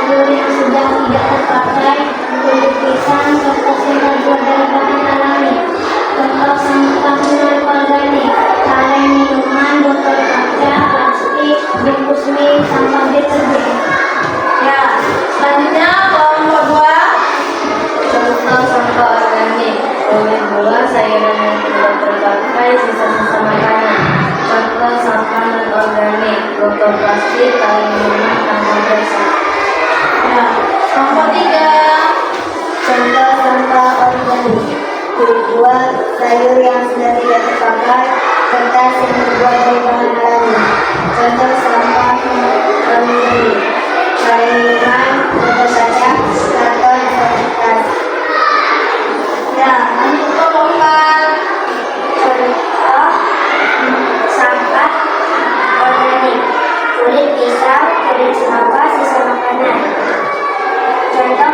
sayur yang sudah tidak terpakai, kulit pisang, kertas yang terbuat dari bahan alami, contoh sampah non-organik, kaleng minuman, botol kaca, plastik, bungkus mie, sampah deterjen. Ya, selanjutnya kelompok 2. Contoh sampah organik, kulit buah, sayuran yang tidak terpakai, sisa-sisa makanan. Contoh sampah non-organik, botol plastik, kaleng minuman, kantong plastik. Ya, kelompok 3. Contoh sampah organik, kulit buah, sayur yang sudah tidak terpakai, kertas yang terbuat dari bahan alami, contoh sampah non-organik, kaleng minuman, botol kaca, karton, kertas. Ya, lanjut kelompok 4. Contoh sampah organik, kulit pisang, kulit sampah, sisa makanan. Contoh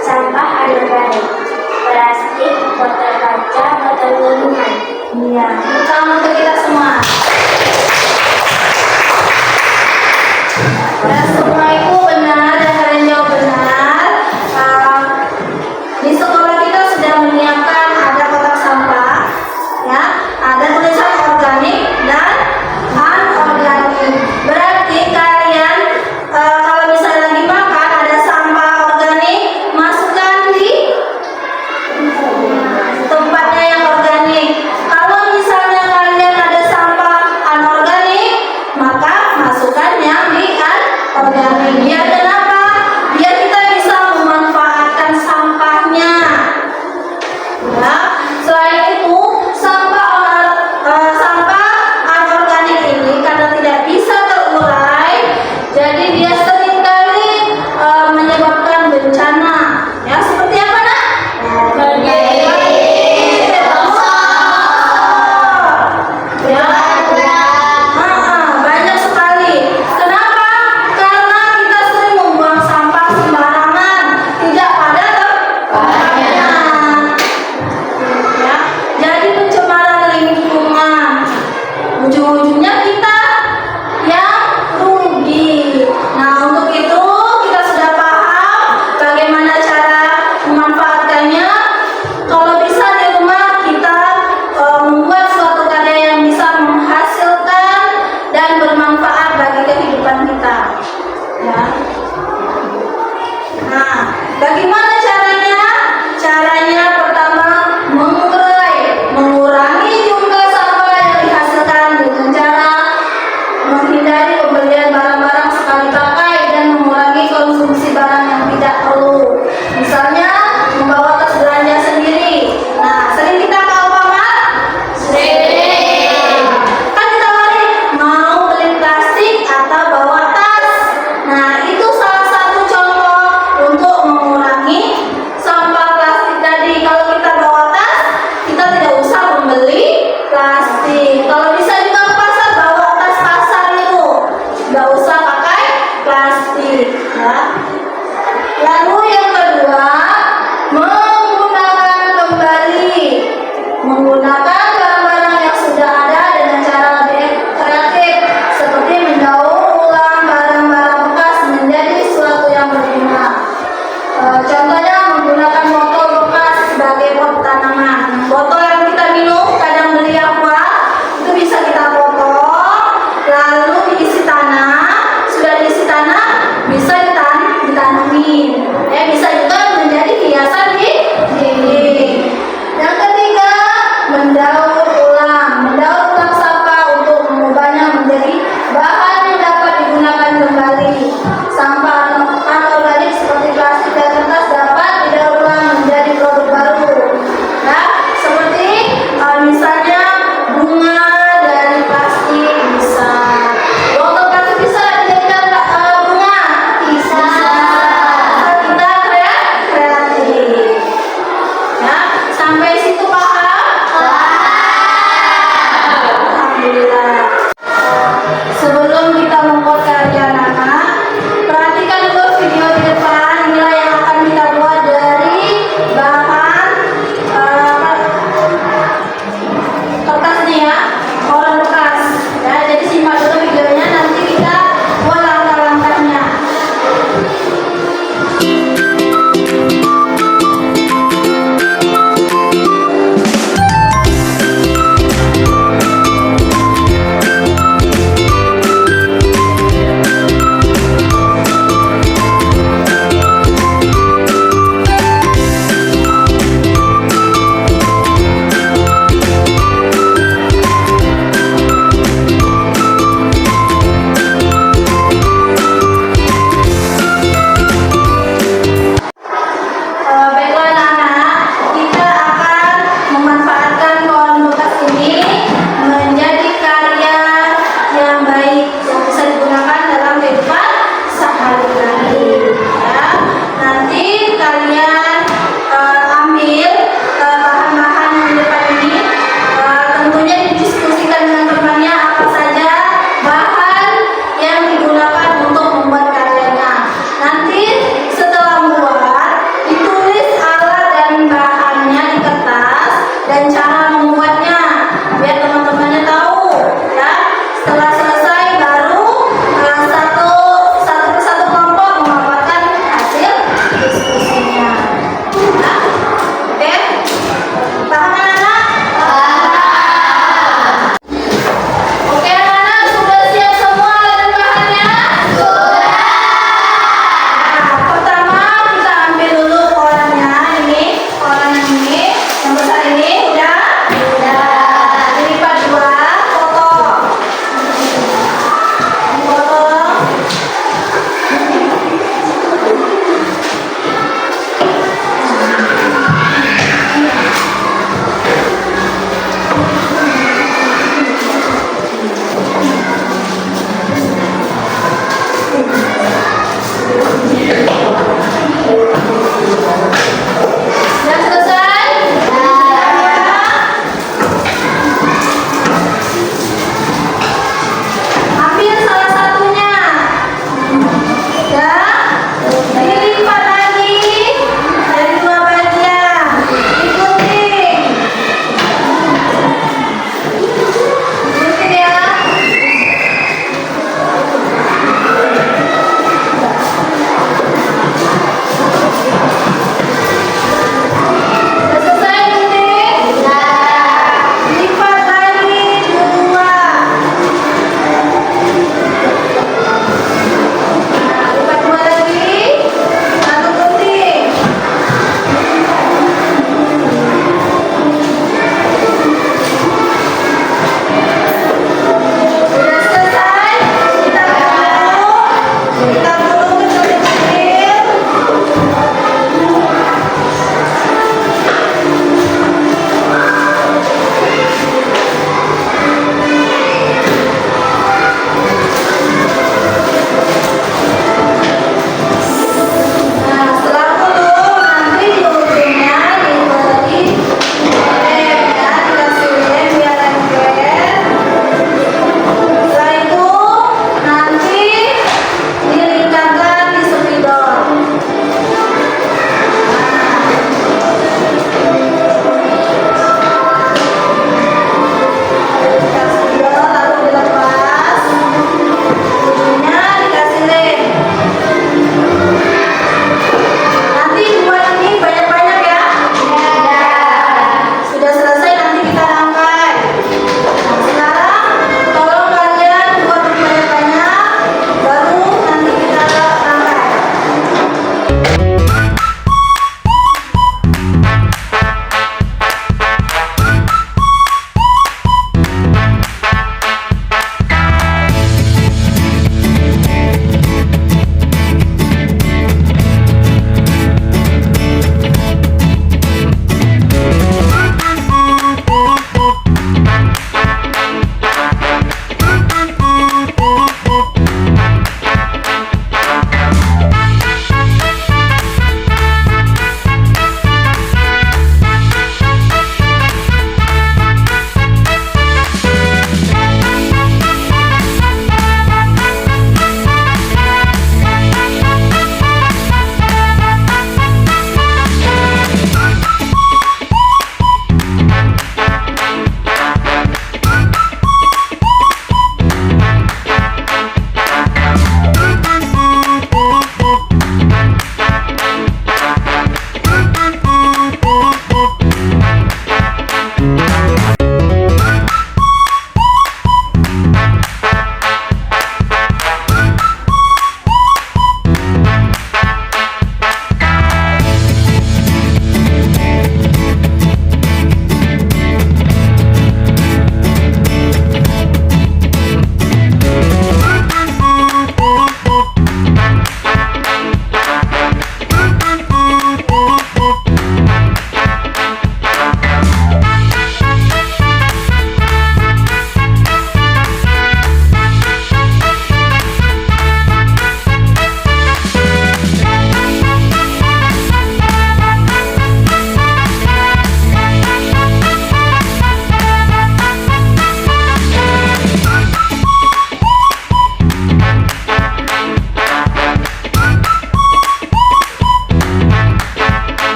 sampah anorganik, plastik, botol kaca, botol minuman. Iya, salam untuk kita semua. Dan semua itu benar dan kalian jawab benar. Di sekolah kita sudah menyiapkan ada kotak sampah, ya, ada tulisan organik dan anorganik. Berarti kalian kalau misalnya lagi makan ada sampah organik, masukkan di tempatnya yang organik. Kalau misalnya kalian ada sampah anorganik, maka masukkan yang di anorganik. Biar kenapa? Biar kita bisa memanfaatkan sampahnya. Ya, selain itu sampah anorganik ini karena tidak bisa terurai, jadi dia seringkali menyebabkan bencana. Ya, seperti apa, Nak? Ya, banyak sekali. Kenapa? Karena kita sering membuang sampah sembarangan, tidak pada tempatnya. Ya, jadi pencemaran lingkungan. Ujung-ujungnya kita yang rugi. Nah, untuk itu kita sudah paham bagaimana cara memanfaatkannya. Kalau bisa di rumah kita membuat suatu karya yang bisa menghasilkan dan bermanfaat bagi kehidupan kita. Ya. Nah, bagaimana caranya? Caranya pertama mengurangi jumlah sampah yang dihasilkan dengan cara menghindari pembelian barang-barang sekali pakai dan mengurangi konsumsi barang yang tidak perlu. Misalnya membawa tas belanja sendiri. Nah, sering kita tahu Pak Mat? Sering. Kan kita lari mau beli plastik atau bawa tas. Nah, itu salah satu contoh untuk mengurangi sampah plastik tadi. Kalau kita bawa tas, kita tidak usah membeli plastik. Kalau bisa juga ke pasar, bawa tas pasar itu, nggak usah pakai plastik. Ya. Lalu yang kedua, menggunakan kembali, menggunakan barang-barang yang sudah ada dengan cara lebih kreatif, seperti mendaur ulang barang-barang bekas menjadi sesuatu yang berguna. Contohnya menggunakan botol bekas sebagai pot tanaman. Botol yang kita minum, kadang beli aqua, itu bisa kita potong, lalu diisi tanah. Sudah diisi tanah, bisa ditanam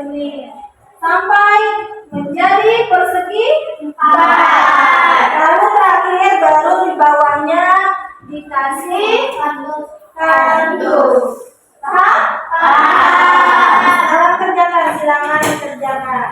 sini sampai menjadi persegi empat. Lalu terakhir baru di bawahnya dikasih kardus. Paham? Paham. Kerjakan, silakan kerjakan.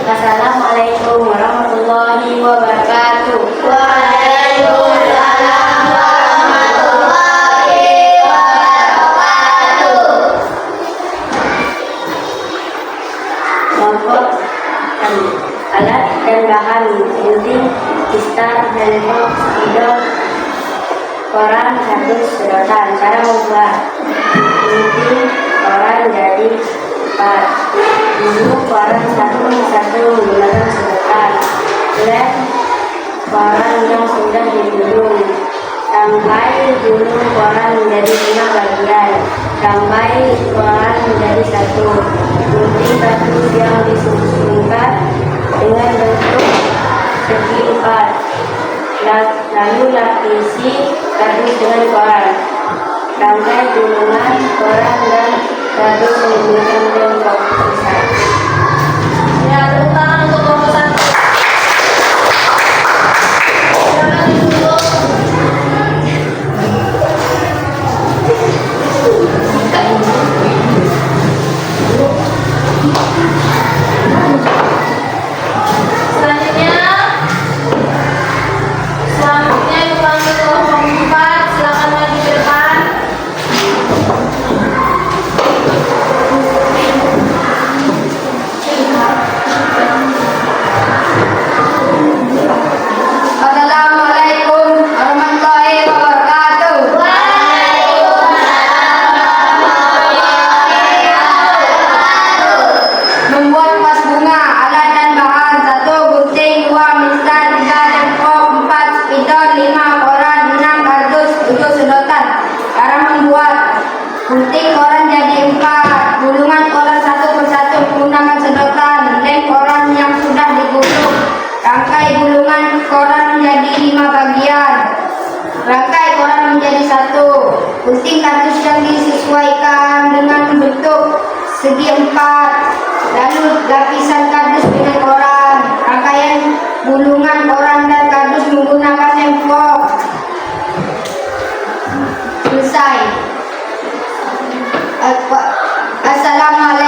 Assalamualaikum warahmatullahi wabarakatuh. Waalaikumsalam warahmatullahi wabarakatuh. Kelompok alat dan bahan penting kistar, handphone, spidol, koran, kardus, sedotan. Cara membuat penting koran jadi 4. Dulu koran satu menggunakan sedotan. Lem koran yang sudah digulung. Sampai gulung koran menjadi 5 bagian. Sampai koran menjadi 1. Gunting batu yang disusunkan dengan bentuk segi 4. Lalu lapisi kardus dengan koran. Rangkai gulungan koran dan kardus menggunakan kelompok besar. Ya, tepuk tangan untuk kelompok 1. Silakan duduk. Selanjutnya dipanggil kelompok 4. Silakan maju ke depan. gunting kardus yang disesuaikan dengan bentuk segi empat, lalu lapisan kardus dengan orang, rangkaian gulungan orang dan kardus menggunakan lempok. Selesai. Assalamualaikum